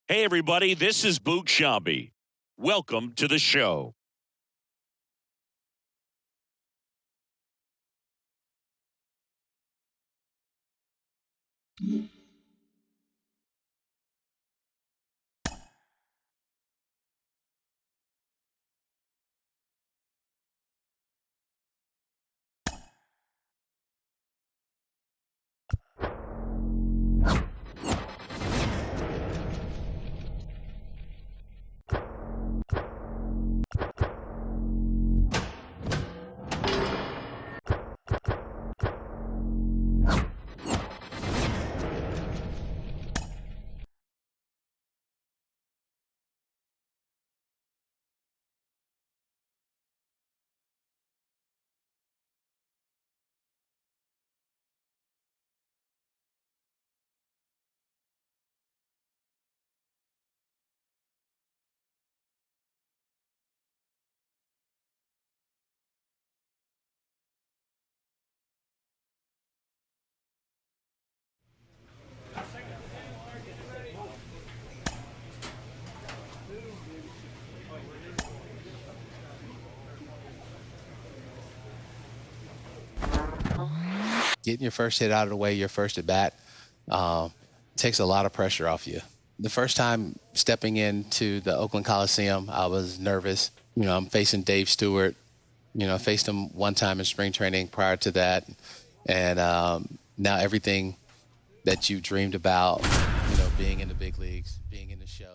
Hey, everybody, this is Boog Shambi. Welcome to the show. Getting your first hit out of the way, your first at bat, takes a lot of pressure off you. The first time stepping into the Oakland Coliseum, I was nervous. I'm facing Dave Stewart. I faced him one time in spring training prior to that. And now everything that you dreamed about, being in the big leagues, being in the show.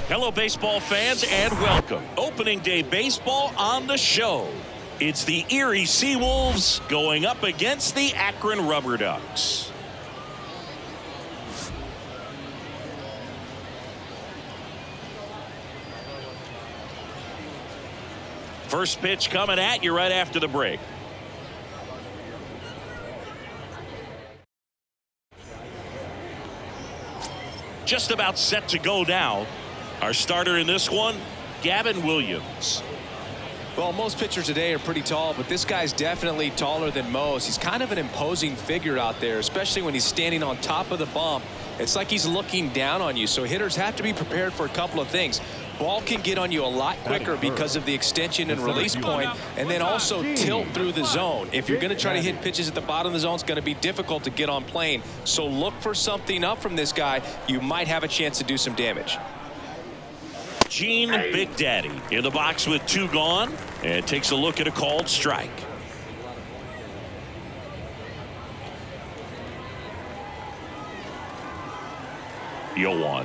Hello, baseball fans, and welcome. Opening day baseball on the show. It's the Erie Seawolves going up against the Akron Rubber Ducks. First pitch coming at you right after the break. Just about set to go now. Our starter in this one, Gavin Williams. Well, most pitchers today are pretty tall, but this guy's definitely taller than most. He's kind of an imposing figure out there, especially when he's standing on top of the bump. It's like he's looking down on you, so hitters have to be prepared for a couple of things. Ball can get on you a lot quicker because of the extension and release point, and then also tilt through the zone. If you're going to try to hit pitches at the bottom of the zone, it's going to be difficult to get on plane. So look for something up from this guy. You might have a chance to do some damage. Gene Big Daddy in the box with two gone and takes a look at a called strike. Yo one.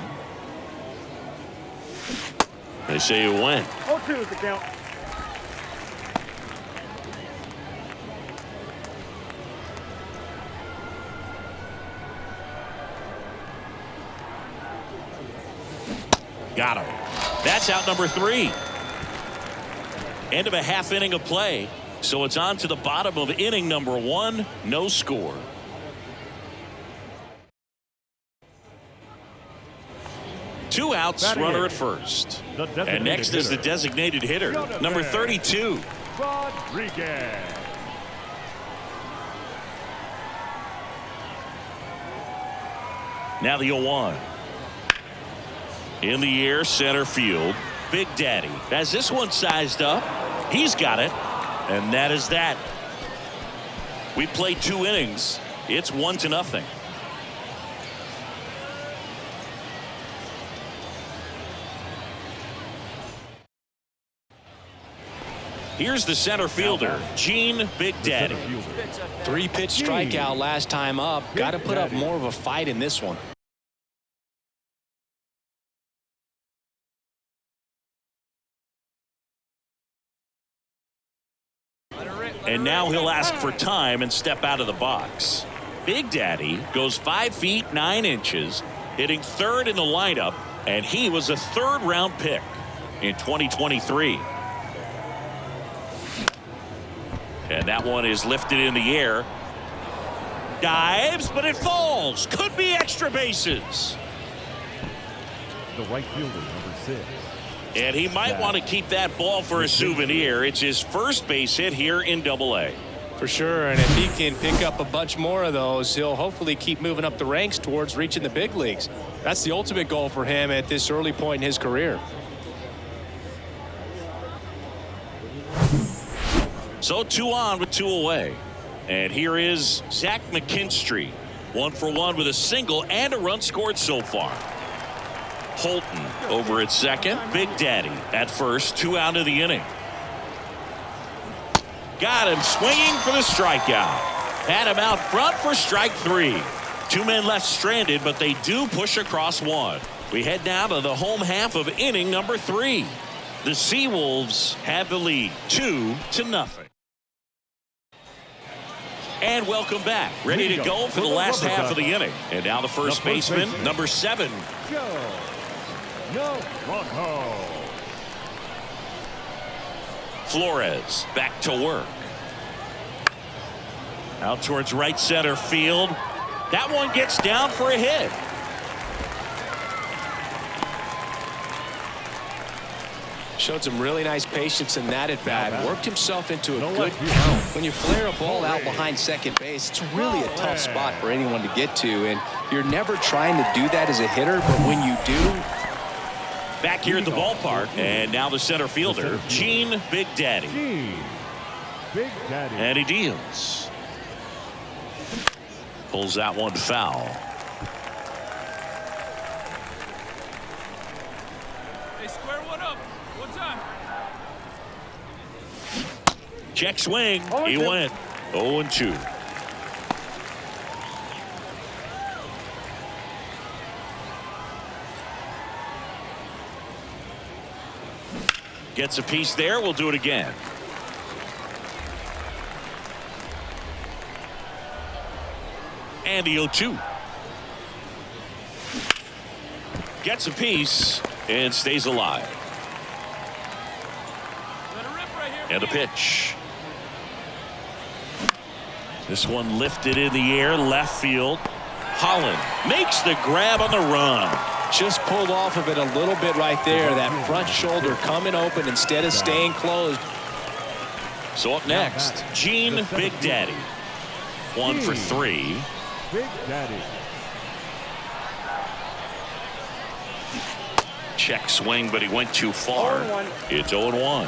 They say it went. 0-2 is the count. Got him. That's out number 3. End of a half inning of play. So it's on to the bottom of inning number 1. No score. Two outs, runner at first. And next is the designated hitter, number 32. Rodriguez. Now the 0-1. In the air, center field. Big Daddy has this one sized up. He's got it. And that is that. We played 2 innings. It's 1-0. Here's the center fielder, Gene Big Daddy. 3-pitch strikeout last time up. Got to put up more of a fight in this one. And now he'll ask for time and step out of the box. Big Daddy goes 5 feet 9 inches, hitting third in the lineup, and he was a third-round pick in 2023. And that one is lifted in the air. Dives, but it falls. Could be extra bases. The right fielder, number 6. And he might want to keep that ball for a souvenir. It's his first base hit here in Double-A. For sure, and if he can pick up a bunch more of those, he'll hopefully keep moving up the ranks towards reaching the big leagues. That's the ultimate goal for him at this early point in his career. So 2 on with 2 away. And here is Zach McKinstry. 1 for 1 with a single and a run scored so far. Holton over at second. Big Daddy at first. 2 out of the inning. Got him swinging for the strikeout. Had him out front for strike 3. 2 men left stranded, but they do push across 1. We head now to the home half of inning number 3. The Seawolves have the lead 2-0. And welcome back. Ready to go for the last half of the inning. And now the first baseman, number 7. Flores back to work. Out towards right center field. That one gets down for a hit. Showed some really nice patience in that at bat. Worked himself into a good count. When you flare a ball out behind second base, it's really a tough spot for anyone to get to. And you're never trying to do that as a hitter, but when you do. Back here at the ballpark, and now the center fielder, Gene Big Daddy. And he deals. Pulls that one foul. Hey, square one up. What's on? Check swing. He went 0-2. Gets a piece there. We'll do it again. And the 0-2. Gets a piece and stays alive. Let her rip right here. And a pitch. This one lifted in the air, left field. Holland makes the grab on the run. Just pulled off of it a little bit right there. That front shoulder coming open instead of staying closed. So up next, Gene Big Daddy. 1 for 3. Big Daddy. Check swing, but he went too far. It's 0-1.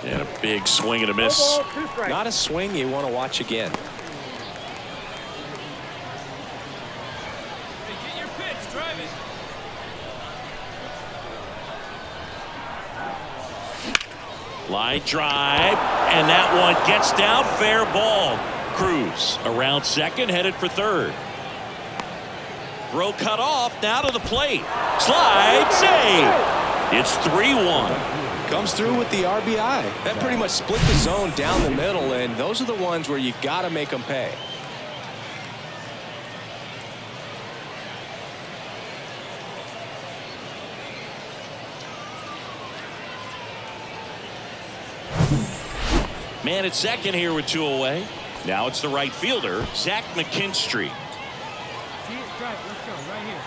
And a big swing and a miss. Not a swing you want to watch again. Hey, get your pitch. Drive it. Line drive, and that one gets down, fair ball. Cruz around second, headed for third. Throw cut off, now to the plate. Slide, save. It's 3-1. Comes through with the RBI. That pretty much split the zone down the middle, and those are the ones where you got to make them pay. Man at second here with 2 away. Now it's the right fielder, Zach McKinstry. See it, strike. Let's go. Right here.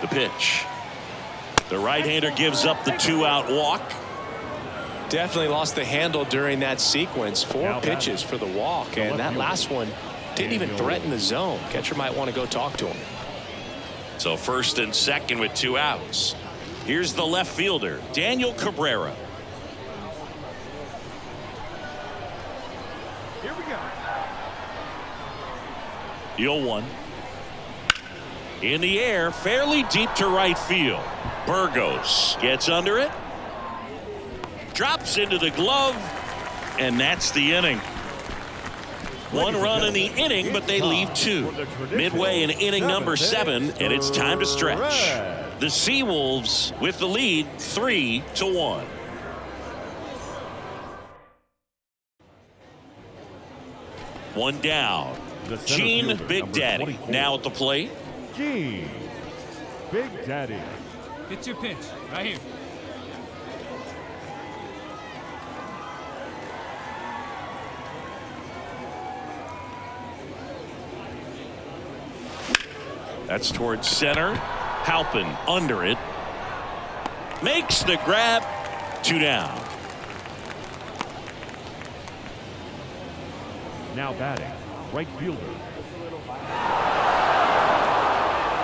The pitch. The right-hander gives up the 2-out walk. Definitely lost the handle during that sequence. 4 pitches for the walk, and that last one didn't even threaten the zone. Catcher might want to go talk to him. So first and second with 2 outs. Here's the left fielder, Daniel Cabrera. Here we go. 0-1. In the air, fairly deep to right field. Burgos gets under it. Drops into the glove. And that's the inning. One run in the inning, but they leave two. Midway in inning number 7, and it's time to stretch. The Seawolves with the lead 3-1. One down. Gene Big Daddy now at the plate. Gene Big Daddy. It's your pitch. Right here. That's towards center. Halpin under it. Makes the grab. 2 down. Now batting, right fielder.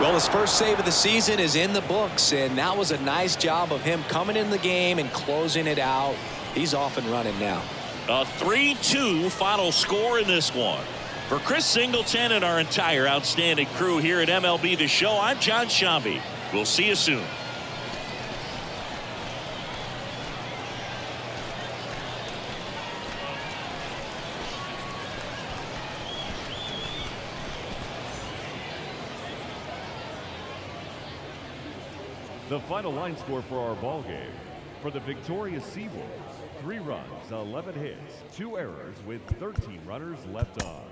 Well, his first save of the season is in the books, and that was a nice job of him coming in the game and closing it out. He's off and running now. A 3-2 final score in this one. For Chris Singleton and our entire outstanding crew here at MLB The Show, I'm John Shambi. We'll see you soon. The final line score for our ball game. For the victorious Seawolves, 3 runs, 11 hits, 2 errors with 13 runners left on.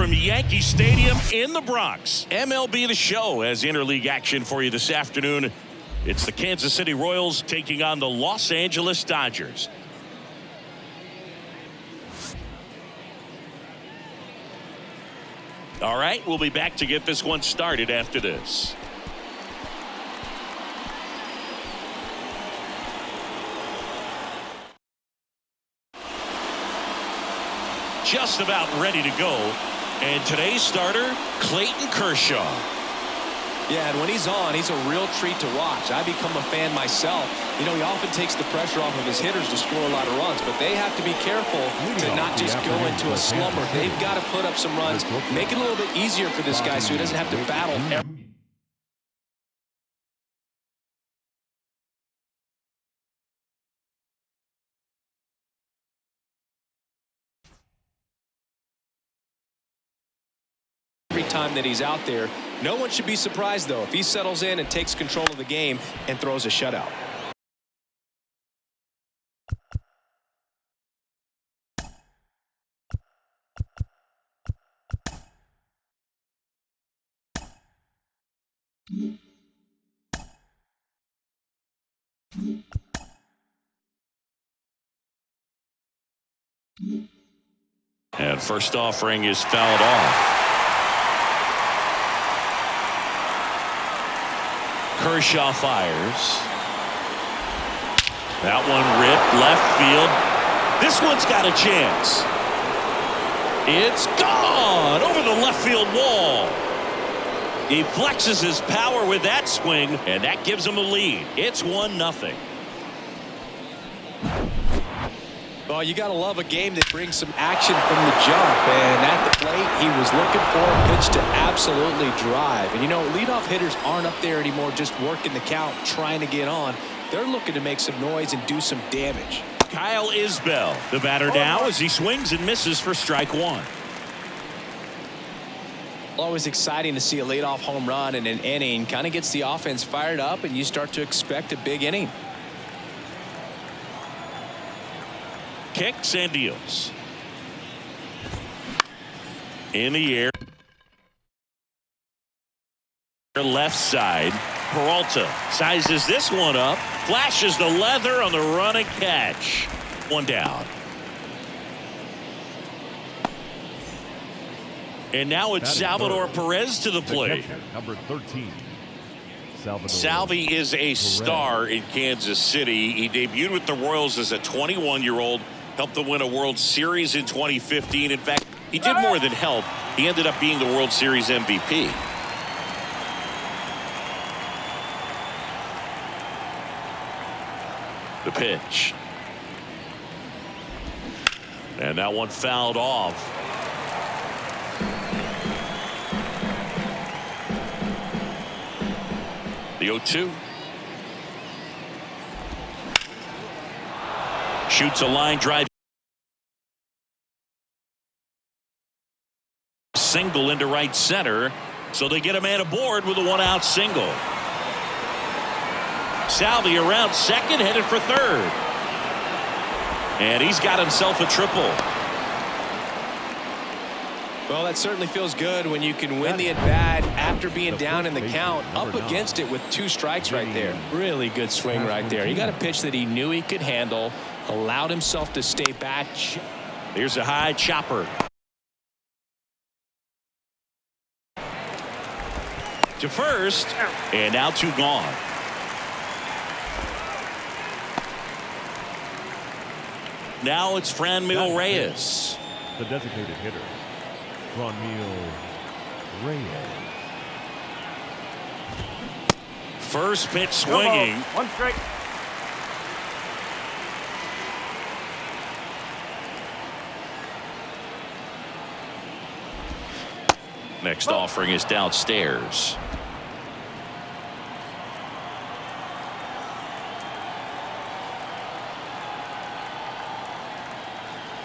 from Yankee Stadium in the Bronx. MLB The Show has interleague action for you this afternoon. It's the Kansas City Royals taking on the Los Angeles Dodgers. All right, we'll be back to get this one started after this. Just about ready to go. And today's starter, Clayton Kershaw. Yeah, and when he's on, he's a real treat to watch. I become a fan myself. You know, he often takes the pressure off of his hitters to score a lot of runs, but they have to be careful to not just go into a slumber. They've got to put up some runs, make it a little bit easier for this guy so he doesn't have to battle every time that he's out there. No one should be surprised, though, if he settles in and takes control of the game and throws a shutout. And first offering is fouled off. Kershaw fires. That one ripped left field. This one's got a chance. It's gone over the left field wall. He flexes his power with that swing, and that gives him a lead. It's 1-0. Well, you got to love a game that brings some action from the jump. And at the plate, he was looking for a pitch to absolutely drive. And, you know, leadoff hitters aren't up there anymore just working the count, trying to get on. They're looking to make some noise and do some damage. Kyle Isbell, the batter now, as he swings and misses for strike one. Always exciting to see a leadoff home run in an inning. Kind of gets the offense fired up, and you start to expect a big inning. Kicks and deals. In the air. Left side. Peralta sizes this one up. Flashes the leather on the run and catch. One down. And now it's Salvador Perez to the plate. Number 13. Salvi is a star in Kansas City. He debuted with the Royals as a 21-year-old. Helped them win a World Series in 2015. In fact, he did more than help. He ended up being the World Series MVP. The pitch. And that one fouled off. The 0-2. Shoots a line drive. Single into right center. So they get a man aboard with a one-out single. Salvi around second, headed for third. And he's got himself a triple. Well, that certainly feels good when you can win the at-bat after being down in the count, up against it with 2 strikes right there. Really good swing right there. He got a pitch that he knew he could handle, allowed himself to stay back. Here's a high chopper. To first, and now 2 gone. Now it's Franmil Reyes. The designated hitter, Franmil Reyes. First pitch swinging. 1 strike. Next offering is downstairs.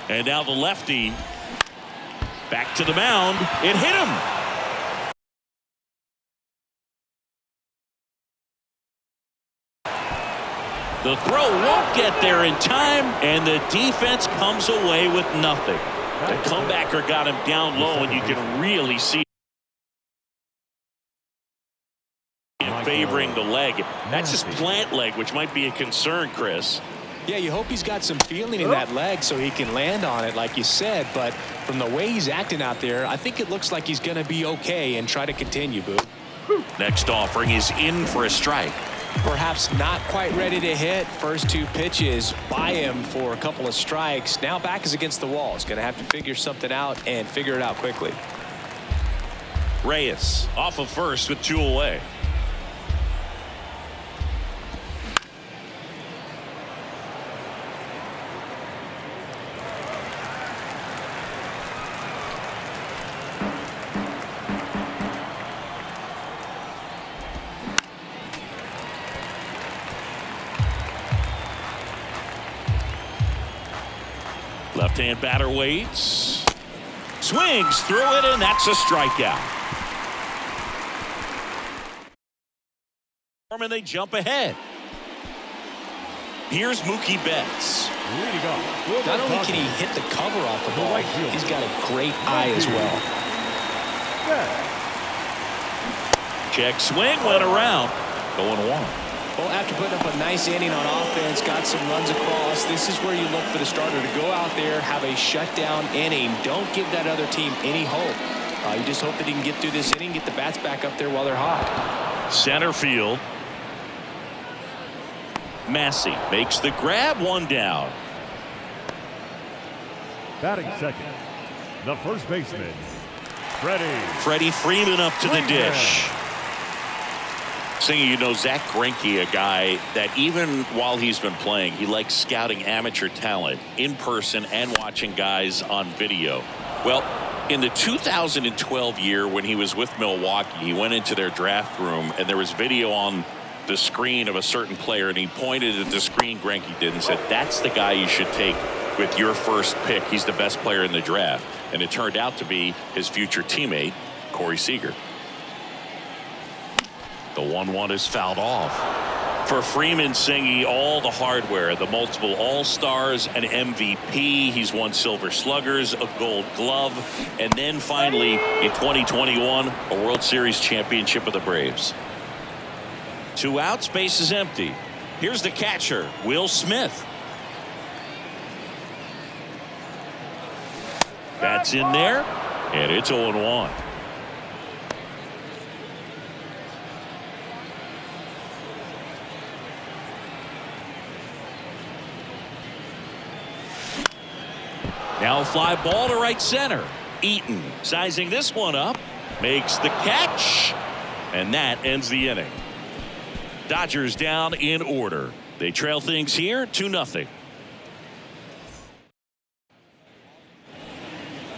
And now the lefty back to the mound. It hit him. The throw won't get there in time, and the defense comes away with nothing. The comebacker got him down low, and you can really see him favoring the leg. That's his plant leg, which might be a concern, Chris. Yeah, you hope he's got some feeling in that leg so he can land on it, like you said. But from the way he's acting out there, I think it looks like he's going to be okay and try to continue, Boo. Next offering is in for a strike. Perhaps not quite ready to hit. First 2 pitches by him for a couple of strikes. Now back is against the wall. He's going to have to figure something out and figure it out quickly. Reyes off of first with 2 away. Left-hand batter waits. Swings through it, and that's a strikeout. And they jump ahead. Here's Mookie Betts. Not only can he hit the cover off the ball, he's got a great eye as well. Check swing, went around. Going 1. Well, after putting up a nice inning on offense, got some runs across, this is where you look for the starter to go out there, have a shutdown inning. Don't give that other team any hope. You just hope that he can get through this inning, get the bats back up there while they're hot. Center field. Massey makes the grab, 1 down. Batting second, the first baseman, Freddie Freeman up to the dish. Saying, you know, Zach Greinke, a guy that even while he's been playing, he likes scouting amateur talent in person and watching guys on video. Well, in the 2012 year when he was with Milwaukee, he went into their draft room and there was video on the screen of a certain player, and he pointed at the screen, Greinke did, and said, that's the guy you should take with your first pick. He's the best player in the draft. And it turned out to be his future teammate, Corey Seager. The 1-1 is fouled off. For Freeman, Singy, all the hardware, the multiple All-Stars, an MVP. He's won Silver Sluggers, a Gold Glove, and then finally in 2021, a World Series championship with the Braves. 2 outs, base is empty. Here's the catcher, Will Smith. That's in there, and it's 0-1. Now a fly ball to right center. Eaton sizing this one up, makes the catch, and that ends the inning. Dodgers down in order. They trail things here 2-0.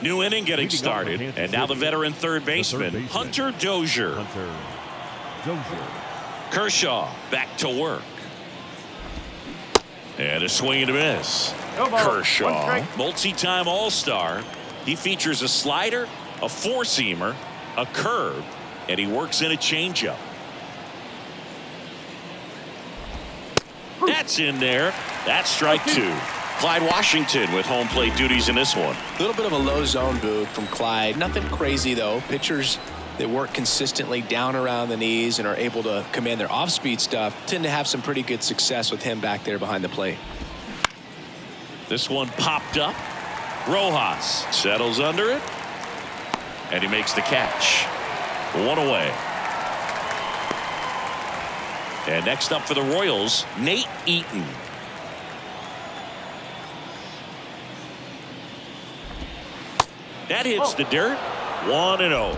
New inning getting started, and now the veteran third baseman, Hunter Dozier. Kershaw back to work. And a swing and a miss. Kershaw, multi-time All-Star. He features a slider, a four-seamer, a curve, and he works in a changeup. That's in there. That's strike 2. Clyde Washington with home plate duties in this one. A little bit of a low zone boot from Clyde. Nothing crazy, though. Pitchers that work consistently down around the knees and are able to command their off-speed stuff tend to have some pretty good success with him back there behind the plate. This one popped up. Rojas settles under it, and he makes the catch. 1 away. And next up for the Royals, Nate Eaton. That hits the dirt. 1-0.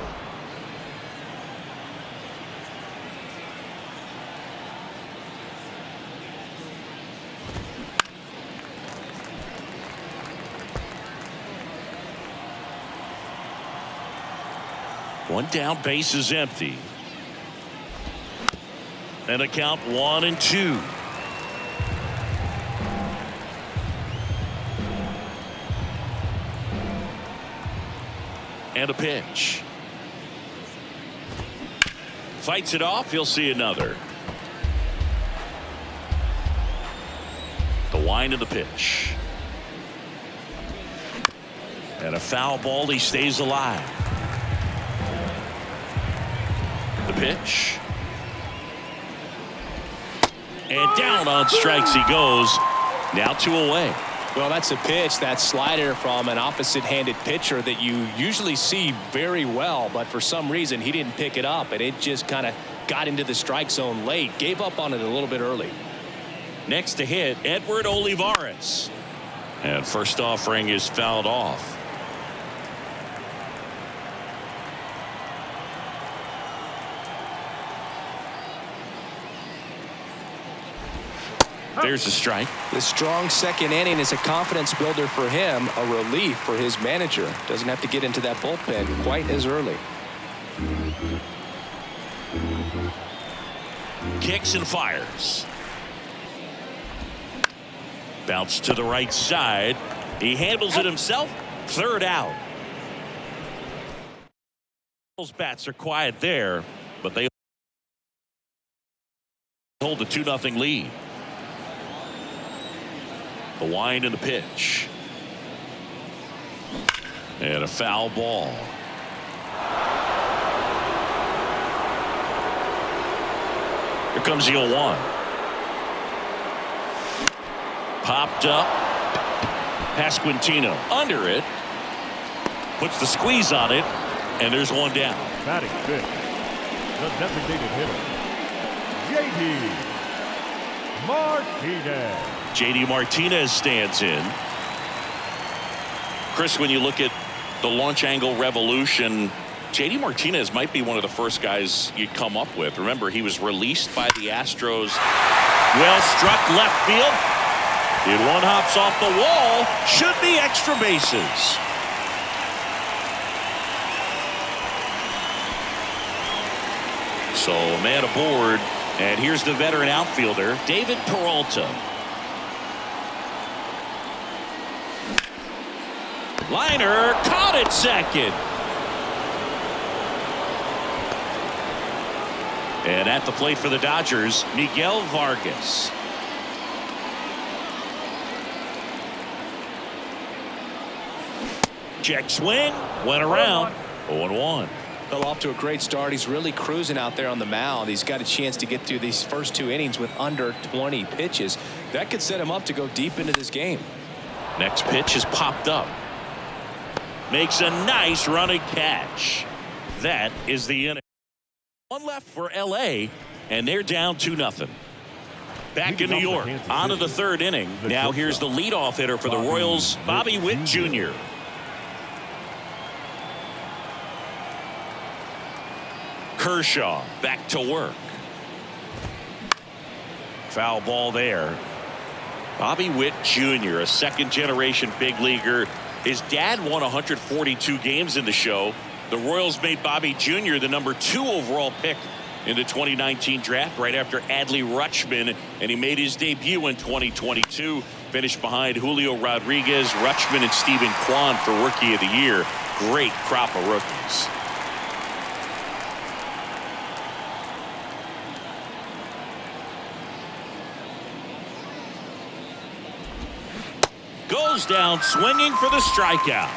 One down, base is empty. And a count 1-2. And a pitch. Fights it off. He'll see another. The wind of the pitch. And And a foul ball. He stays alive. The pitch. And down on strikes he goes. Now 2 away. Well, that's a pitch, that slider from an opposite-handed pitcher that you usually see very well, but for some reason he didn't pick it up, and it just kind of got into the strike zone late. Gave up on it a little bit early. Next to hit, Edward Olivares. And first offering is fouled off. There's a strike. The strong second inning is a confidence builder for him, a relief for his manager. Doesn't have to get into that bullpen quite as early. Kicks and fires. Bounce to the right side. He handles it himself. Third out. Those bats are quiet there, but they hold the 2-0 lead. The wind and the pitch. And a foul ball. Here comes the 0-1. Popped up. Pasquantino under it. Puts the squeeze on it. And there's one down. Batting fifth, the designated hitter, J.D. Martinez. J.D. Martinez stands in. Chris, when you look at the launch angle revolution, J.D. Martinez might be one of the first guys you'd come up with. Remember, he was released by the Astros. Well struck left field. It one hops off the wall. Should be extra bases. So man aboard. And here's the veteran outfielder, David Peralta. Liner caught at second. And at the plate for the Dodgers, Miguel Vargas. Check swing, went around, 0-1. Well, off to a great start. He's really cruising out there on the mound. He's got a chance to get through these first 2 innings with under 20 pitches. That could set him up to go deep into this game. Next pitch is popped up. Makes a nice running catch. That is the inning. One left for L.A., and they're down 2-0. Back in New York, on to the 3rd inning. Now here's the leadoff hitter for the Royals, Bobby Witt Jr. Kershaw back to work. Foul ball there. Bobby Witt Jr., a second-generation big leaguer. His dad won 142 games in the show. The Royals made Bobby Jr. the number 2 overall pick in the 2019 draft right after Adley Rutschman, and he made his debut in 2022. Finished behind Julio Rodriguez, Rutschman, and Stephen Kwan for Rookie of the Year. Great crop of rookies. Goes down swinging for the strikeout.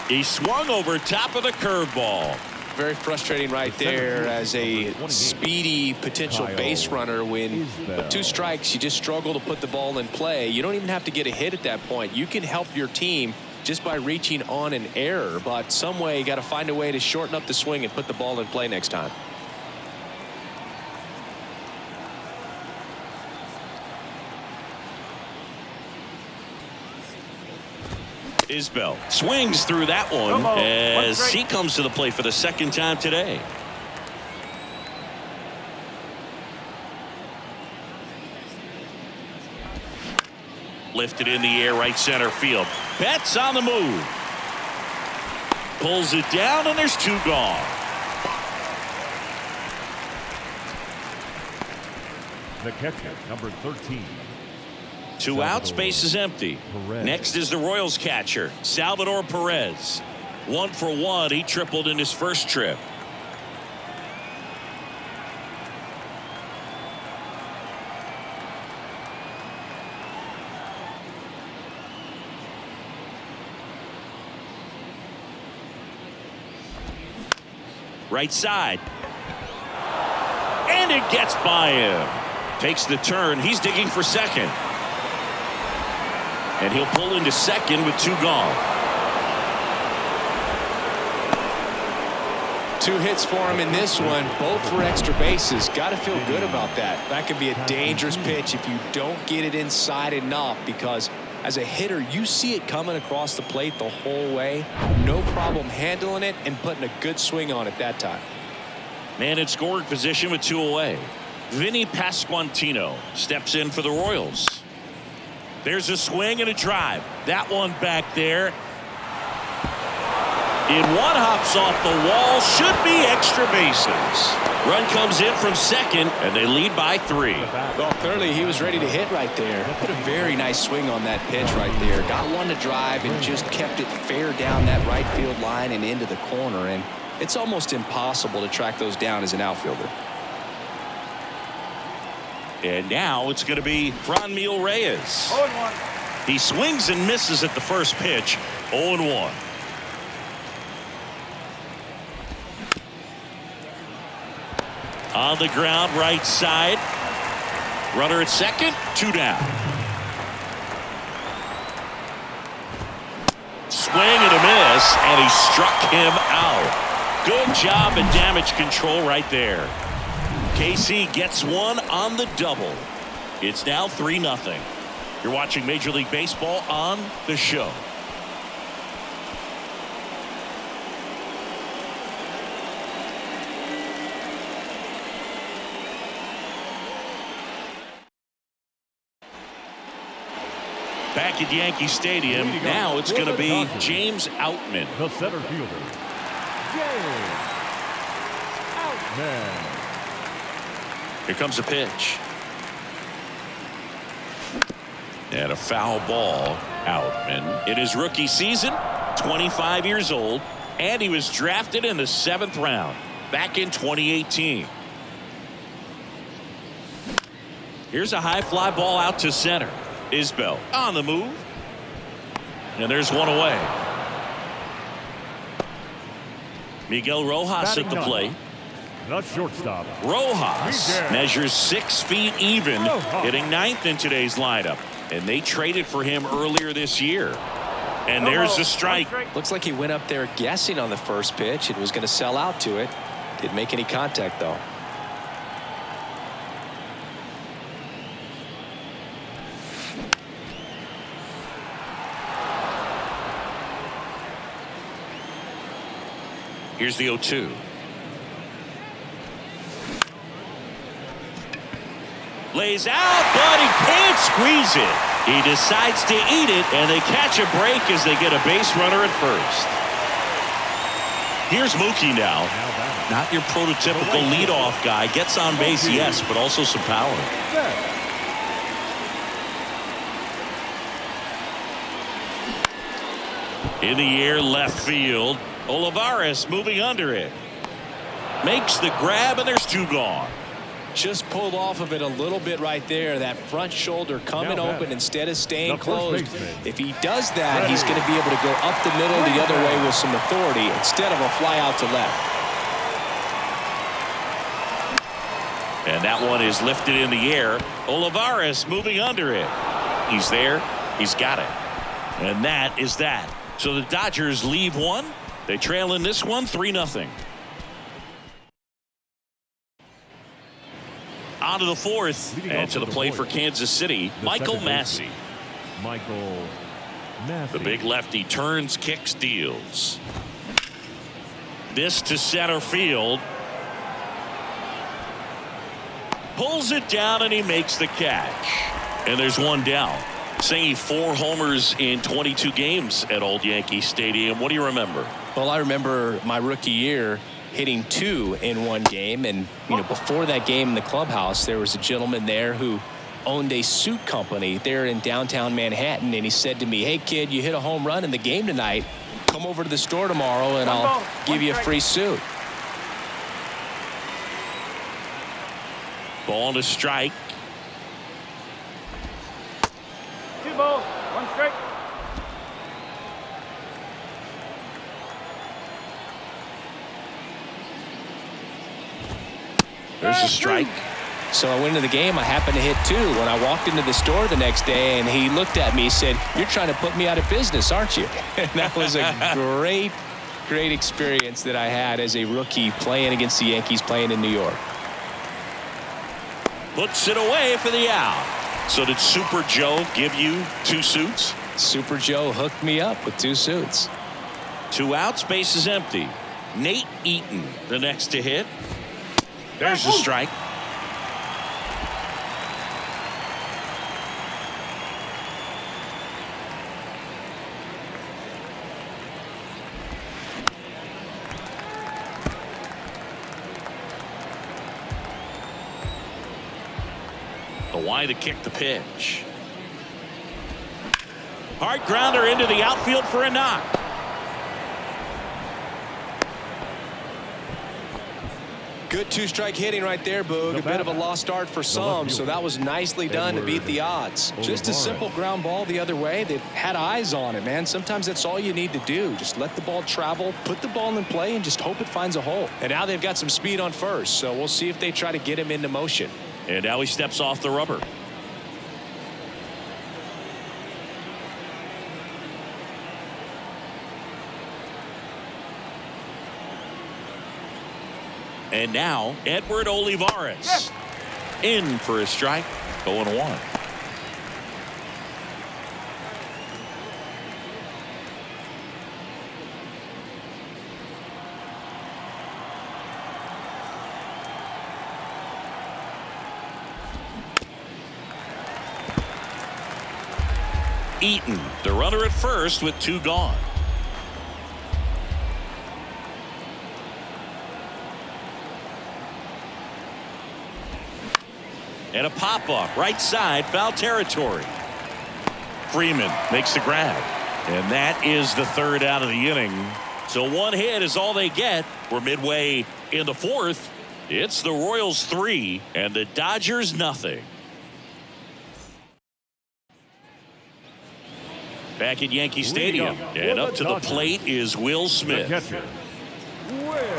He swung over top of the curveball. Very frustrating right there as a speedy potential base runner. When with 2 strikes, you just struggle to put the ball in play. You don't even have to get a hit at that point. You can help your team just by reaching on an error, but some way you got to find a way to shorten up the swing and put the ball in play next time. Isbell swings through that one as he comes to the plate for the 2nd time today. Lifted in the air, right center field. Betts on the move. Pulls it down, and there's 2 gone. The catcher, number 13. 2 outs, base is empty. Next is the Royals catcher, Salvador Perez. 1 for 1. He tripled in his first trip. Right side. And it gets by him. Takes the turn. He's digging for second. And he'll pull into second with 2 gone. 2 hits for him in this one, both for extra bases. Got to feel good about that. That could be a dangerous pitch if you don't get it inside enough, because as a hitter, you see it coming across the plate the whole way. No problem handling it and putting a good swing on it that time. Man in scoring position with 2 away. Vinny Pasquantino steps in for the Royals. There's a swing and a drive. That one back there. And one hops off the wall. Should be extra bases. Run comes in from second, and they lead by 3. Well, clearly he was ready to hit right there. Put a very nice swing on that pitch right there. Got one to drive and just kept it fair down that right field line and into the corner. And it's almost impossible to track those down as an outfielder. And now it's going to be Franmil Reyes. 0-1. He swings and misses at the first pitch. 0-1. On the ground, right side. Runner at second, 2 down. Swing and a miss, and he struck him out. Good job in damage control right there. KC gets one on the double. It's now 3-0. You're watching Major League Baseball on The Show. Back at Yankee Stadium, now it's going to be James Outman. The center fielder, James Outman. Here comes a pitch. And a foul ball. Outman in his rookie season, 25 years old, and he was drafted in the 7th round back in 2018. Here's a high fly ball out to center. Isbell on the move. And there's one away. Miguel Rojas at the plate. The shortstop, Rojas measures 6 feet even, hitting 9th in today's lineup. And they traded for him earlier this year. And there's a strike. Looks like he went up there guessing on the first pitch and was going to sell out to it. Didn't make any contact, though. Here's the 0-2. Lays out, but he can't squeeze it. He decides to eat it, and they catch a break as they get a base runner at first. Here's Mookie now. Not your prototypical leadoff guy. Gets on base, yes, but also some power. In the air, left field. Olivares moving under it. Makes the grab, and there's 2 gone. Just pulled off of it a little bit right there. That front shoulder coming open instead of staying closed. If he does that, he's going to be able to go up the middle the other way with some authority instead of a fly out to left. And that one is lifted in the air. Olivares moving under it. He's there. He's got it. And that is that. So the Dodgers leave one. They trail in this one 3-0. On to the 4th, and to the plate for Kansas City, Michael Massey. Michael Massey. The big lefty turns, kicks, deals. This to center field. Pulls it down, and he makes the catch. And there's one down. Saying 4 homers in 22 games at Old Yankee Stadium. What do you remember? Well, I remember my rookie year hitting 2 in one game. And, you know, before that game in the clubhouse, there was a gentleman there who owned a suit company there in downtown Manhattan. And he said to me, "Hey, kid, you hit a home run in the game tonight. Come over to the store tomorrow and I'll give you a free suit." Ball to strike. 2 balls, 1 strike. There's a strike. So I went into the game. I happened to hit 2 when I walked into the store the next day, and he looked at me and said, "You're trying to put me out of business, aren't you?" And that was a great experience that I had as a rookie playing against the Yankees, playing in New York. Puts it away for the out. So did Super Joe give you 2 suits? Super Joe hooked me up with 2 suits. 2 outs, base is empty. Nate Eaton, the next to hit. There's the strike. The wide to kick the pitch. Hard grounder into the outfield for a knock. Good 2-strike hitting right there, Boog. A bit of a lost start for some, so that was nicely done to beat the odds. Just a simple ground ball the other way. They had eyes on it, man. Sometimes that's all you need to do. Just let the ball travel, put the ball in play, and just hope it finds a hole. And now they've got some speed on first, so we'll see if they try to get him into motion. And now he steps off the rubber. And now Edward Olivares in for a strike. 0-1. Eaton, the runner at first with 2 gone. And a pop-up right side, foul territory. Freeman makes the grab. And that is the 3rd out of the inning. So 1 hit is all they get. We're midway in the 4th. It's the Royals 3 and the Dodgers nothing. Back at Yankee Stadium. And up to the plate is Will Smith.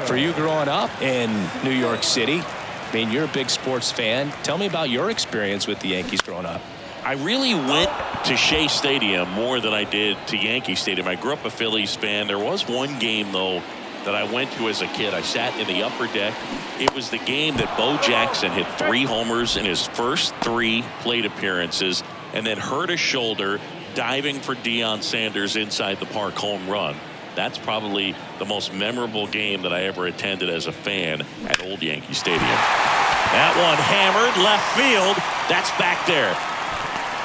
For you growing up in New York City, I mean, you're a big sports fan. Tell me about your experience with the Yankees growing up. I really went to Shea Stadium more than I did to Yankee Stadium. I grew up a Phillies fan. There was one game, though, that I went to as a kid. I sat in the upper deck. It was the game that Bo Jackson hit 3 homers in his first 3 plate appearances and then hurt his shoulder diving for Deion Sanders' inside the park home run. That's probably the most memorable game that I ever attended as a fan at Old Yankee Stadium. That one hammered left field. That's back there.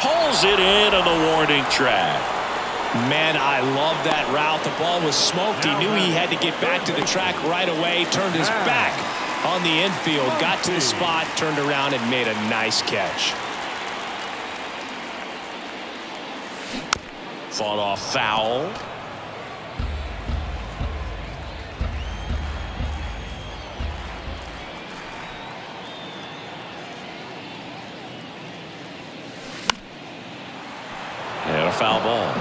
Pulls it in on the warning track. Man, I love that route. The ball was smoked. He knew he had to get back to the track right away. Turned his back on the infield. Got to the spot, turned around, and made a nice catch. Fought off foul. And a foul ball.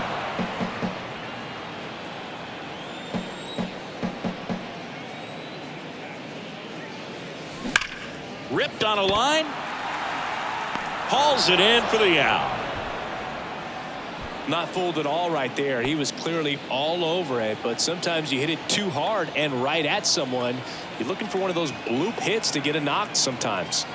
Ripped on a line. Hauls it in for the out. Not fooled at all right there. He was clearly all over it, but sometimes you hit it too hard and right at someone. You're looking for one of those bloop hits to get a knock sometimes.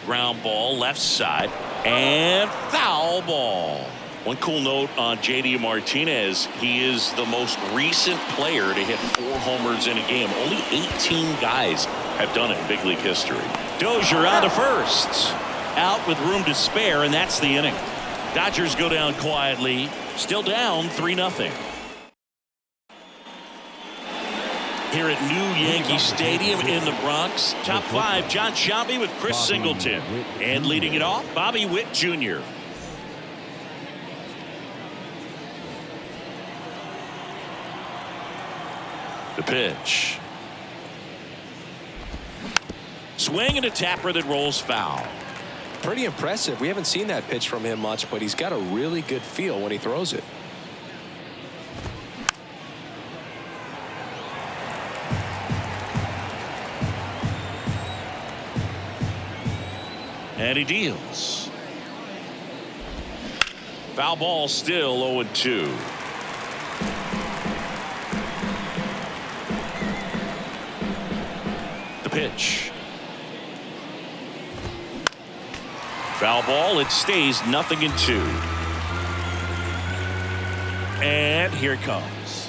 Ground ball left side and foul ball. One cool note on JD Martinez, he is the most recent player to hit 4 homers in a game. Only 18 guys have done it in big league history. Dozier on to first. Out with room to spare, and that's the inning. Dodgers go down quietly, still down 3-0. Here at New Yankee Stadium in the Bronx. Top 5, John Shelby with Chris Singleton. And leading it off, Bobby Witt Jr. The pitch. Swing and a tapper that rolls foul. Pretty impressive. We haven't seen that pitch from him much, but he's got a really good feel when he throws it. And he deals. Foul ball, still 0-2. The pitch. Foul ball. It stays 0-2. And here it comes.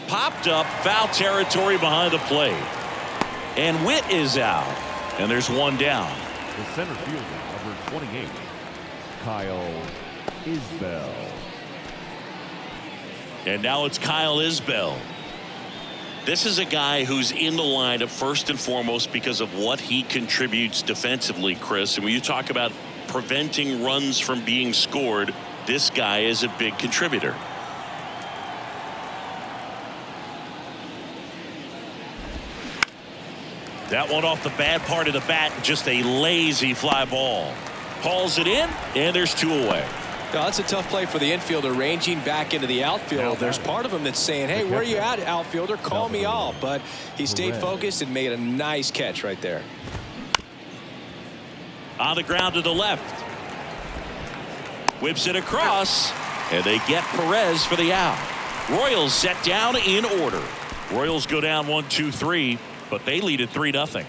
Popped up, foul territory behind the plate. And Witt is out. And there's one down. The center fielder, number 28, Kyle Isbell. And now it's Kyle Isbell. This is a guy who's in the lineup first and foremost because of what he contributes defensively, Chris. And when you talk about preventing runs from being scored, this guy is a big contributor. That one off the bad part of the bat, just a lazy fly ball. Hauls it in, and there's 2 away. Now, that's a tough play for the infielder, ranging back into the outfield. There's part of him that's saying, hey, where are you at, outfielder? Call me off. But he stayed focused and made a nice catch right there. On the ground to the left. Whips it across, and they get Perez for the out. Royals set down in order. Royals go down 1-2-3, but they lead at 3-0.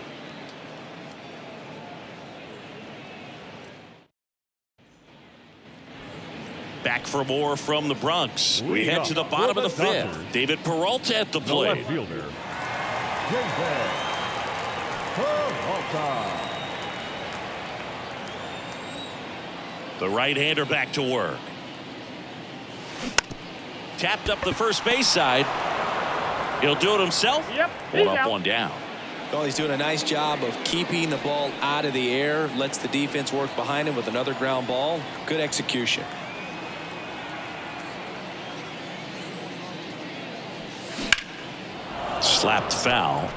Back for more from the Bronx. We head to the bottom of the 5th. David Peralta at the plate. Left fielder, David Peralta. The right-hander back to work. Tapped up the first base side. He'll do it himself. Yep. Hold up, one down. Well, he's doing a nice job of keeping the ball out of the air. Lets the defense work behind him with another ground ball. Good execution. Slapped foul.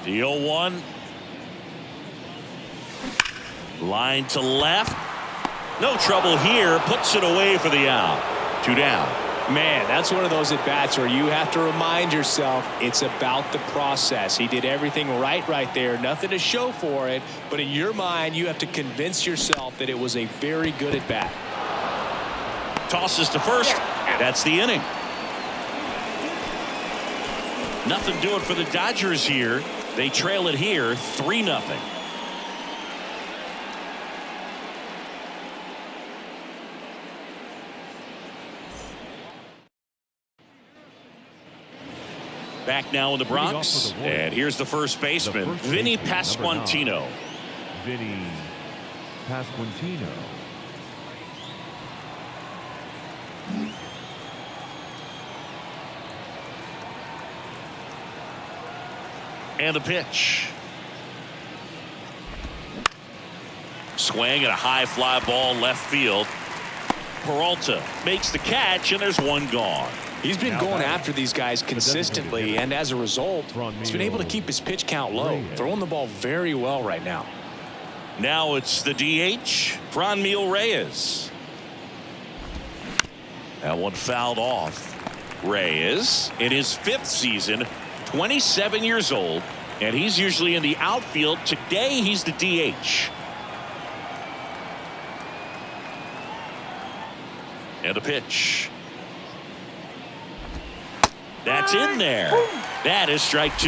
The 0-1. Line to left. No trouble here. Puts it away for the out. 2 down. Man, that's one of those at-bats where you have to remind yourself it's about the process. He did everything right there. Nothing to show for it. But in your mind, you have to convince yourself that it was a very good at-bat. Tosses to first. That's the inning. Nothing doing for the Dodgers here. They trail it here 3-0. Back now in the Bronx, and here's the first baseman, Vinny Pasquantino. Vinny Pasquantino. And the pitch. Swing and a high fly ball left field. Peralta makes the catch, and there's one gone. He's been going after these guys consistently, and as a result, he's been able to keep his pitch count low, throwing the ball very well right now. Now it's the DH, Franmil Reyes. That one fouled off. Reyes, in his 5th season, 27 years old, and he's usually in the outfield. Today, he's the DH. And the pitch. That's in there. That is strike 2.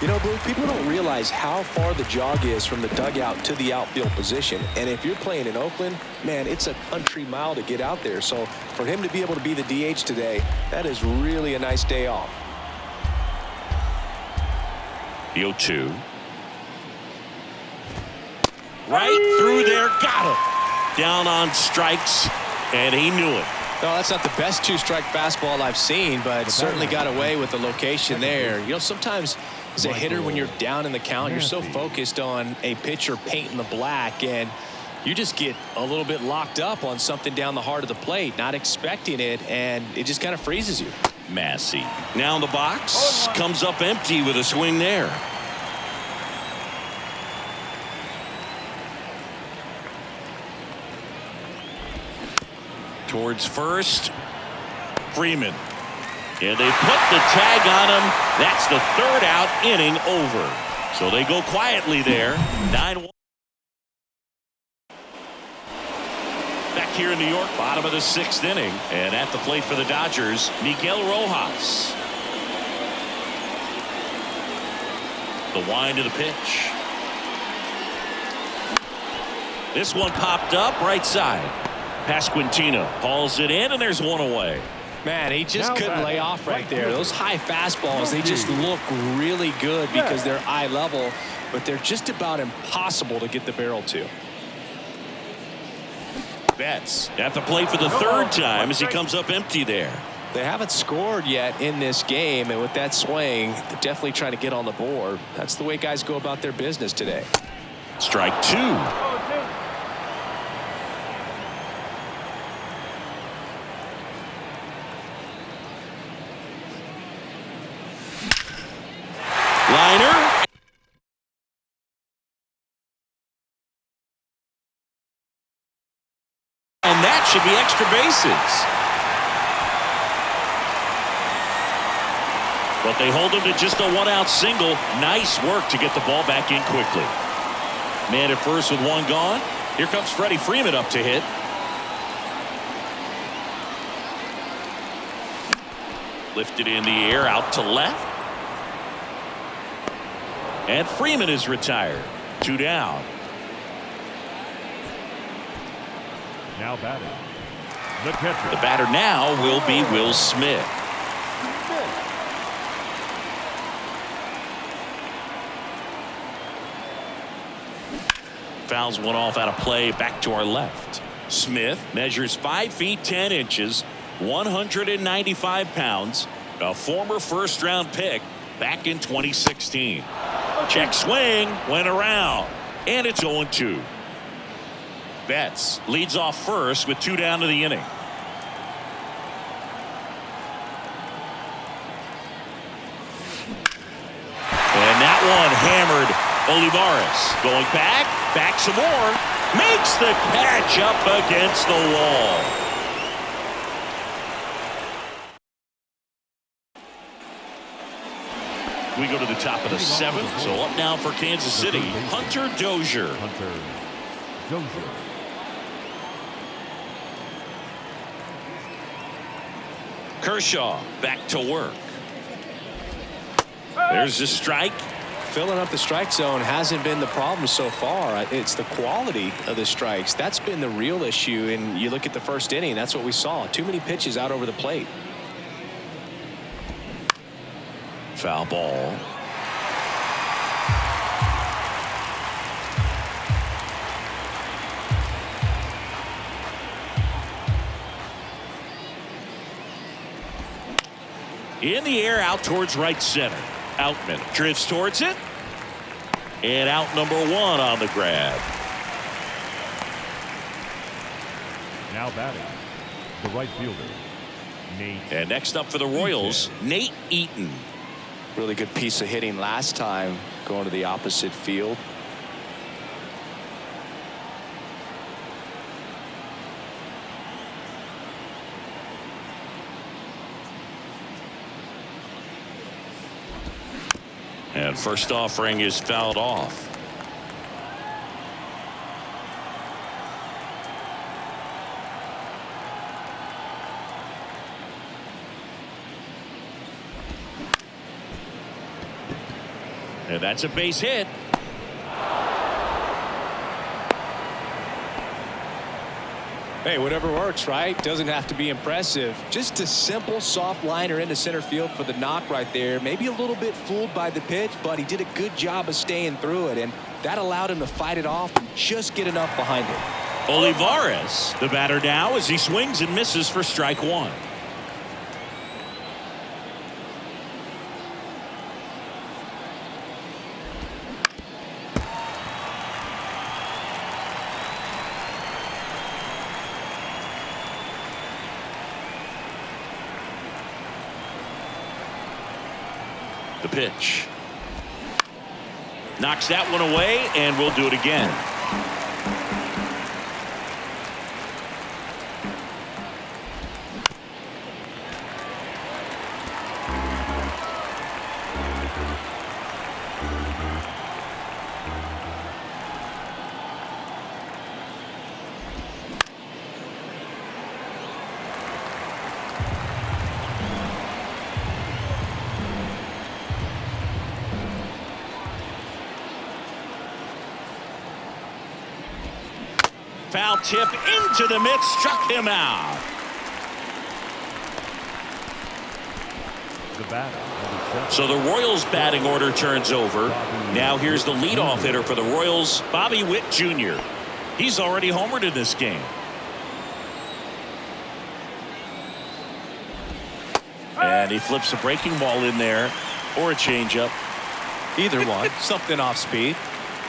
You know, Blue, people don't realize how far the jog is from the dugout to the outfield position. And if you're playing in Oakland, man, it's a country mile to get out there. So for him to be able to be the DH today, that is really a nice day off. The 0-2. Right through there. Got him. Down on strikes, and he knew it. No, that's not the best 2-strike fastball I've seen, but certainly got away with the location there. You know, sometimes as a hitter, when you're down in the count, you're so focused on a pitcher painting the black, and you just get a little bit locked up on something down the heart of the plate, not expecting it, and it just kind of freezes you. Massey now in the box, comes up empty with a swing there. Towards first. Freeman. And they put the tag on him. That's the third out, inning over. So they go quietly there. 9-1. Back here in New York, bottom of the 6th inning. And at the plate for the Dodgers, Miguel Rojas. The wind of the pitch. This one popped up right side. Pasquantino hauls it in, and there's one away. Man, he just Now couldn't lay off right there. Those high fastballs, they just look really good because they're eye level, but they're just about impossible to get the barrel to. Betts at the plate for the third time as he comes up empty there. They haven't scored yet in this game, and with that swing, they're definitely trying to get on the board. That's the way guys go about their business today. Strike 2. Liner. And that should be extra bases. But they hold him to just a 1-out single. Nice work to get the ball back in quickly. Man at first with one gone. Here comes Freddie Freeman up to hit. Lifted in the air out to left. And Freeman is retired. 2 down. Now batting, the catcher. The batter now will be Will Smith. Fouls one off out of play back to our left. Smith measures 5 feet 10 inches, 195 pounds, a former first-round pick back in 2016. Check swing, went around, and it's 0-2. Betts leads off first with 2 down to the inning. And that one hammered. Olivares going back some more, makes the catch up against the wall. We go to the top of the 7th, so up now for Kansas City, Hunter Dozier. Kershaw back to work. There's the strike. Filling up the strike zone hasn't been the problem so far. It's the quality of the strikes. That's been the real issue. And you look at the first inning, that's what we saw. Too many pitches out over the plate. Foul ball. In the air out towards right center. Outman drifts towards it. And out number 1 on the grab. Now batting, the right fielder, Nate. And next up for the Royals, Nate Eaton. Really good piece of hitting last time going to the opposite field. And first offering is fouled off. And that's a base hit. Hey, whatever works, right? Doesn't have to be impressive. Just a simple soft liner into center field for the knock right there. Maybe a little bit fooled by the pitch, but he did a good job of staying through it, and that allowed him to fight it off and just get enough behind it. Olivares, the batter now, as he swings and misses for strike 1. The pitch. Knocks that one away, and we'll do it again. tip into the mitt struck him out. The batter. So the Royals batting order turns over. Now here's the leadoff hitter for the Royals, Bobby Witt Jr. He's already homered in this game. And he flips a breaking ball in there, or a changeup. Either one. Something off speed.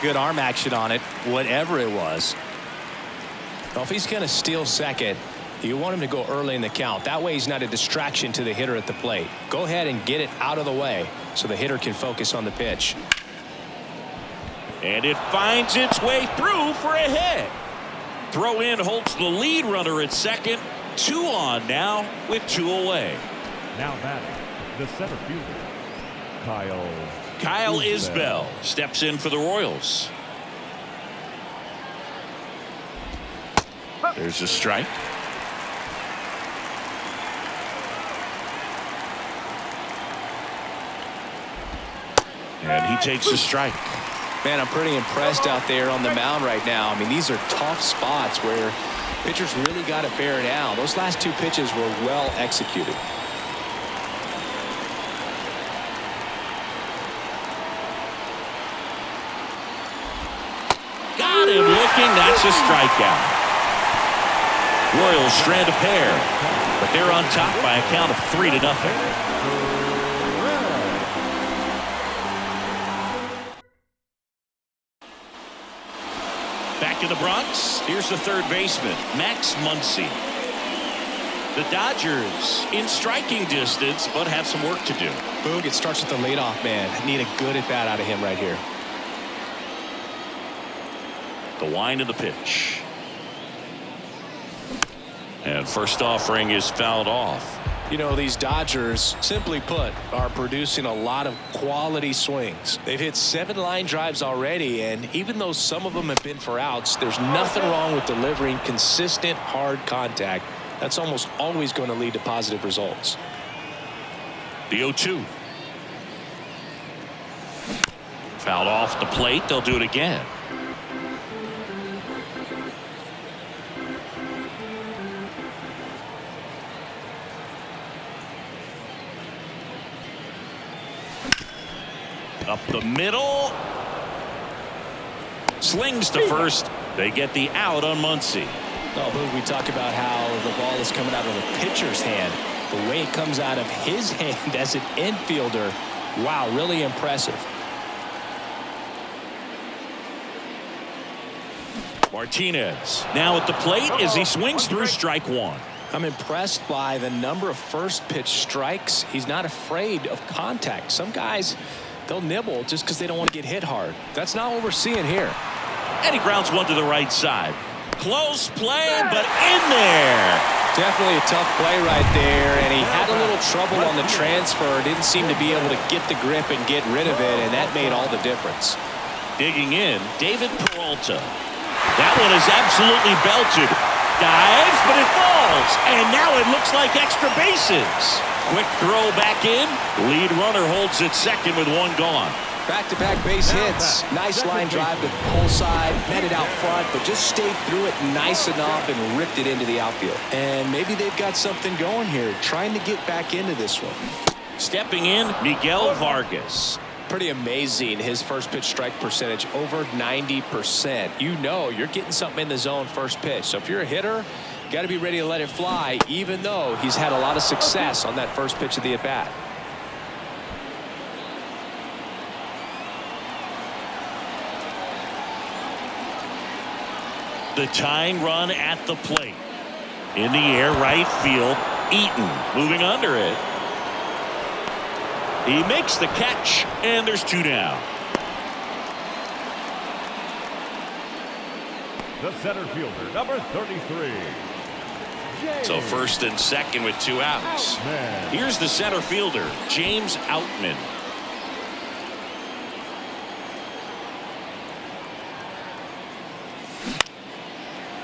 Good arm action on it, whatever it was. Well, if he's going to steal second, you want him to go early in the count. That way he's not a distraction to the hitter at the plate. Go ahead and get it out of the way so the hitter can focus on the pitch. And it finds its way through for a hit. Throw in holds the lead runner at second. 2 on now with 2 away. Now batting, the center fielder, Kyle Isbell steps in for the Royals. There's a strike. And he takes a strike. Man, I'm pretty impressed out there on the mound right now. I mean, these are tough spots where pitchers really got to bear down. Those last 2 pitches were well executed. Got him looking. That's a strikeout. Royals strand a pair, but they're on top by a count of 3-0. Back in the Bronx, here's the third baseman, Max Muncy. The Dodgers in striking distance, but have some work to do. Boog, it starts with the leadoff man. Need a good at bat out of him right here. The wind of the pitch. And first offering is fouled off. You know, these Dodgers, simply put, are producing a lot of quality swings. They've hit 7 line drives already, and even though some of them have been for outs, there's nothing wrong with delivering consistent, hard contact. That's almost always going to lead to positive results. The 0-2. Fouled off the plate. They'll do it again. Up the middle. Slings to first. They get the out on Muncy. Oh, Boog, we talk about how the ball is coming out of the pitcher's hand. The way it comes out of his hand as an infielder. Wow, really impressive. Martinez now at the plate as he swings through strike 1. I'm impressed by the number of first pitch strikes. He's not afraid of contact. Some guys, they'll nibble just because they don't want to get hit hard. That's not what we're seeing here. And he grounds one to the right side. Close play, but in there. Definitely a tough play right there, and he had a little trouble on the transfer. Didn't seem to be able to get the grip and get rid of it, and that made all the difference. Digging in, David Peralta. That one is absolutely belted. Dives, but it falls. And now it looks like extra bases. Quick throw back in. Lead runner holds it second with 1 gone. Back-to-back base hits. Nice line drive to the pole side. Met it out front, but just stayed through it nice enough and ripped it into the outfield. And maybe they've got something going here, trying to get back into this one. Stepping in, Miguel Vargas. Pretty amazing, his first pitch strike percentage, over 90%. You know you're getting something in the zone first pitch. So if you're a hitter, you got to be ready to let it fly, even though he's had a lot of success on that first pitch of the at-bat. The tying run at the plate. In the air, right field. Eaton moving under it. He makes the catch, and there's 2 down. The center fielder, number 33. So first and second with 2 outs. Here's the center fielder, James Outman.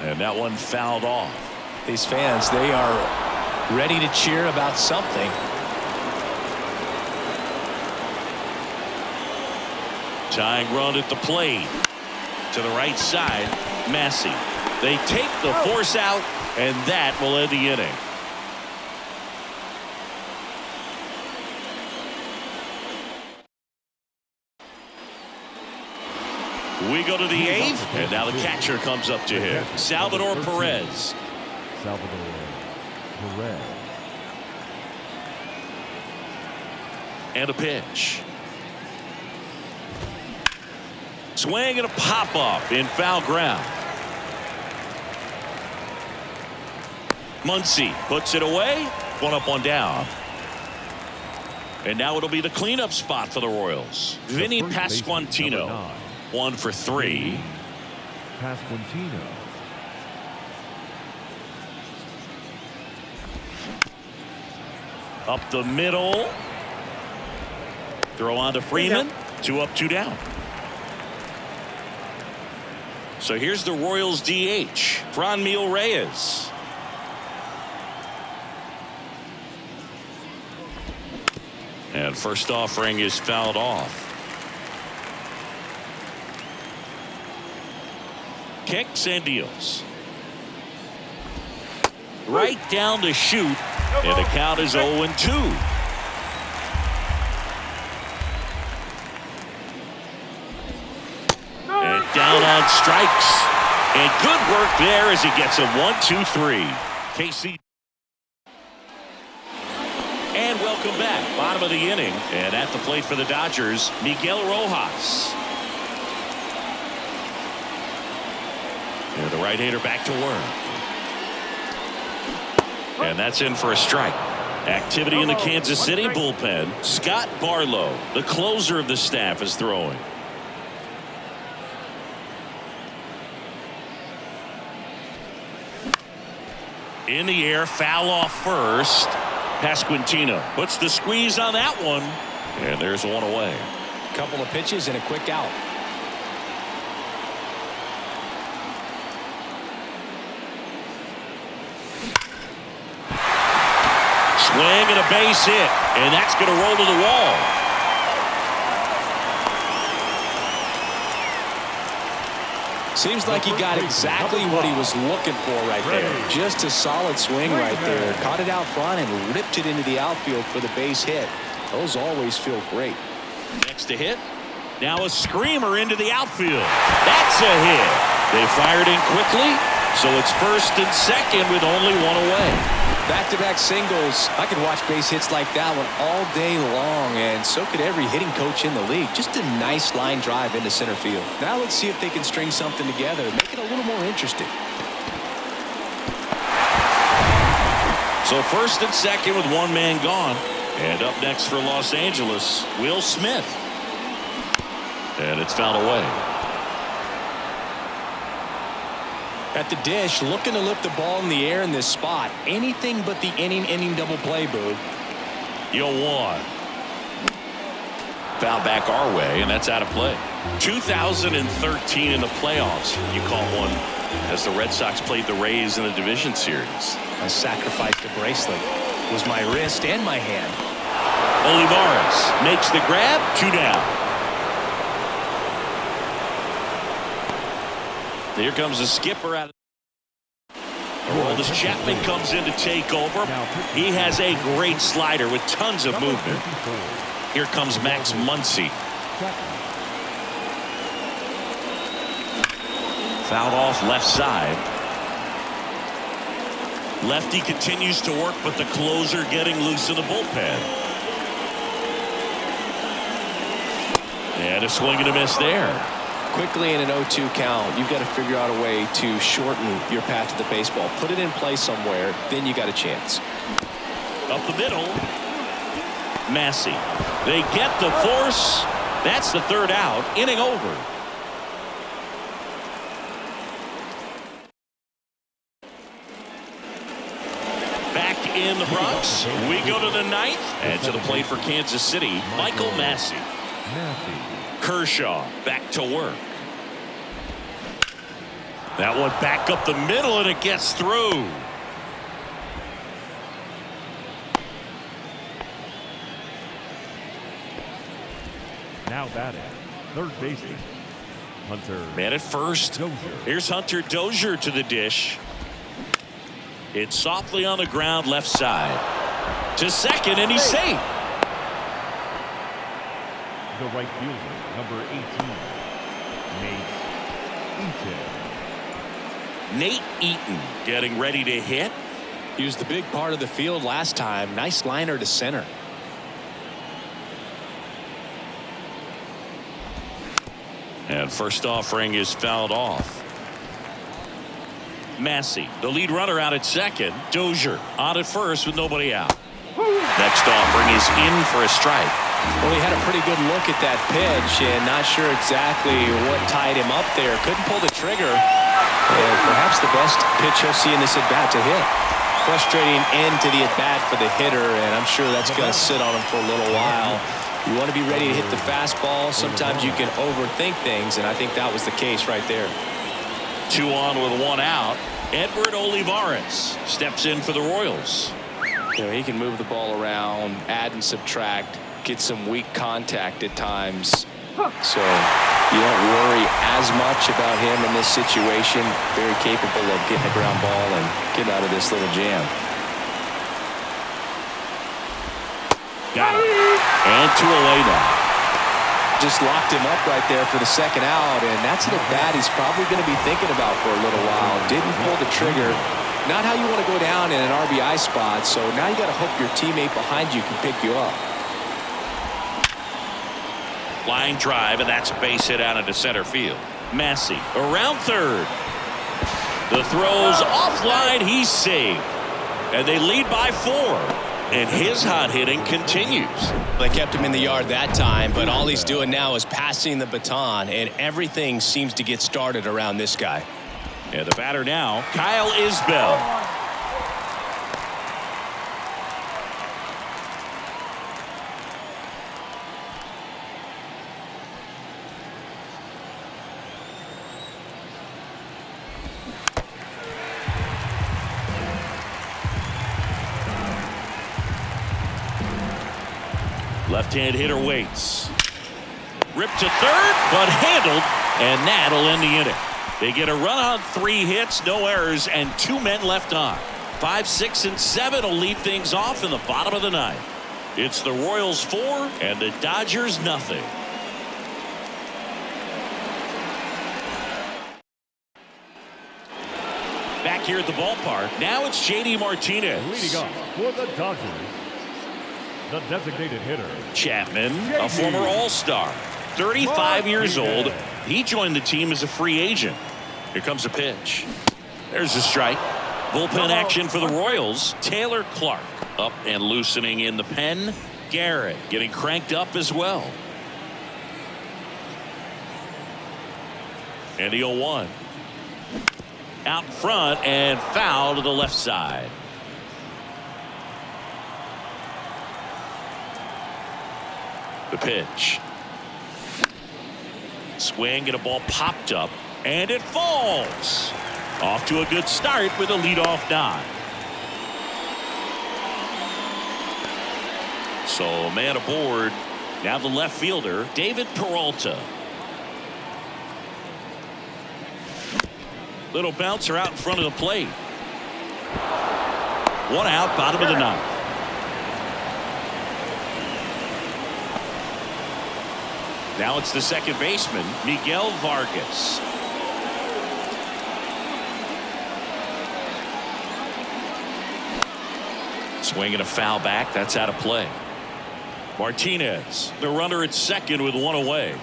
And that one fouled off. These fans, they are ready to cheer about something. Tying run at the plate. To the right side, Massey. They take the force out, and that will end the inning. We go to the eighth, and now the catcher comes up to him. Salvador Perez. Salvador Perez. And a pitch. Swing and a pop-up in foul ground. Muncy puts it away. One up, one down. And now it'll be the cleanup spot for the Royals. Vinny Pasquantino. 1 for 3. Pasquantino. Up the middle. Throw on to Freeman. 2 up, 2 down. So here's the Royals DH, Franmil Reyes. And first offering is fouled off. Kicks and deals. Right down to shoot, and the count is 0-2. And down on strikes. And good work there as he gets him 1-2-3. KC. And welcome back. Bottom of the inning. And at the plate for the Dodgers, Miguel Rojas. And the right-hander back to work. And that's in for a strike. Activity in the Kansas City bullpen. Scott Barlow, the closer of the staff, is throwing. In the air, foul off first. Pasquantino puts the squeeze on that one. And there's one away. Couple of pitches and a quick out. Swing and a base hit, and that's going to roll to the wall. Seems like he got exactly what he was looking for right there. Just a solid swing right there. Caught it out front and ripped it into the outfield for the base hit. Those always feel great. Next to hit. Now a screamer into the outfield. That's a hit. They fired in quickly, so it's first and second with only one away. Back-to-back singles. I could watch base hits like that one all day long, and so could every hitting coach in the league. Just a nice line drive into center field. Now let's see if they can string something together and make it a little more interesting. So first and second with one man gone. And up next for Los Angeles, Will Smith. And it's fouled away. At the dish, looking to lift the ball in the air in this spot. Anything but the inning double play, Boog. You'll want. Foul back our way, and that's out of play. 2013 in the playoffs. You call one as the Red Sox played the Rays in the division series. I sacrificed the bracelet. It was my wrist and my hand. Olivares makes the grab. 2 down. Here comes the skipper out. Aroldis Chapman comes in to take over. He has a great slider with tons of movement. Here comes Max Muncy. Fouled off left side. Lefty continues to work, but the closer getting loose in the bullpen. And a swing and a miss there. Quickly in an 0-2 count, you've got to figure out a way to shorten your path to the baseball. Put it in play somewhere, then you got a chance. Up the middle. Massey. They get the force. That's the third out. Inning over. Back in the Bronx. We go to the ninth. And to the plate for Kansas City, Michael Massey. Kershaw back to work. That one back up the middle, and it gets through. Now batting, third baseman, Hunter. Man at first. Dozier. Here's Hunter Dozier to the dish. It's softly on the ground left side. To second, and he's safe. The right fielder, number 18, Nate Eaton. Nate Eaton getting ready to hit. He was the big part of the field last time. Nice liner to center. And first offering is fouled off. Massey, the lead runner, out at second. Dozier on at first with nobody out. Next offering is in for a strike. Well, he had a pretty good look at that pitch and not sure exactly what tied him up there. Couldn't pull the trigger. And perhaps the best pitch he'll see in this at-bat to hit. Frustrating end to the at-bat for the hitter, and I'm sure that's going to sit on him for a little while. You want to be ready to hit the fastball. Sometimes you can overthink things, and I think that was the case right there. 2 on with 1 out. Edward Olivares steps in for the Royals. You know, he can move the ball around, add and subtract, get some weak contact at times. So you don't worry as much about him in this situation. Very capable of getting a ground ball and getting out of this little jam. Got it. And 2 away now. Just locked him up right there for the second out, and that's an at-bat he's probably going to be thinking about for a little while. Didn't pull the trigger. Not how you want to go down in an RBI spot, so now you got to hope your teammate behind you can pick you up. Line drive, and that's a base hit out into center field. Massey around third. The throw's offline. He's safe. And they lead by 4. And his hot hitting continues. They kept him in the yard that time, but all he's doing now is passing the baton, and everything seems to get started around this guy. And the batter now, Kyle Isbell. Left-hand hitter waits. Ripped to third, but handled, and that'll end the inning. They get a run on 3 hits, no errors, and 2 men left on. 5, 6, and 7 will lead things off in the bottom of the 9th. It's the Royals 4 and the Dodgers nothing. Back here at the ballpark, now it's J.D. Martinez. Leading off for the Dodgers, the designated hitter, Chapman, a former All-Star, 35 years old. He joined the team as a free agent. Here comes a pitch. There's a strike. Bullpen action for the Royals. Taylor Clark up and loosening in the pen. Garrett getting cranked up as well. And the 0-1. Out front and foul to the left side. The pitch. Swing and a ball popped up, and it falls. Off to a good start with a leadoff nod. So man aboard. Now the left fielder, David Peralta. Little bouncer out in front of the plate. 1 out, bottom of the 9th. Now it's the second baseman, Miguel Vargas. Swinging a foul back. That's out of play. Martinez, the runner at second with 1 away.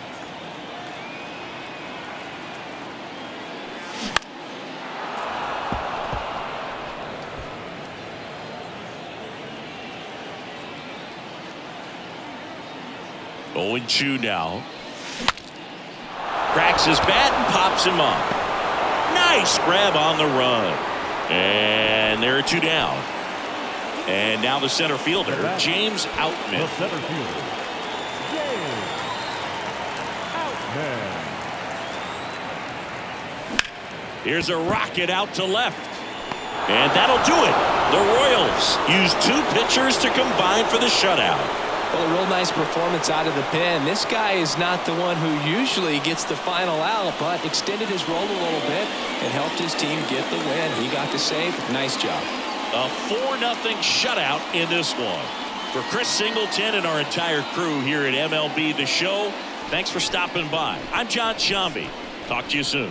Oh, 0-2 now. Cracks his bat and pops him up. Nice grab on the run. And there are 2 down. And now the center fielder, James Outman. the center fielder, James Outman. Here's a rocket out to left. And that'll do it. The Royals use 2 pitchers to combine for the shutout. Well, a real nice performance out of the pen. This guy is not the one who usually gets the final out, but extended his role a little bit and helped his team get the win. He got the save. Nice job. A 4-0 shutout in this one. For Chris Singleton and our entire crew here at MLB The Show, thanks for stopping by. I'm John Shambi. Talk to you soon.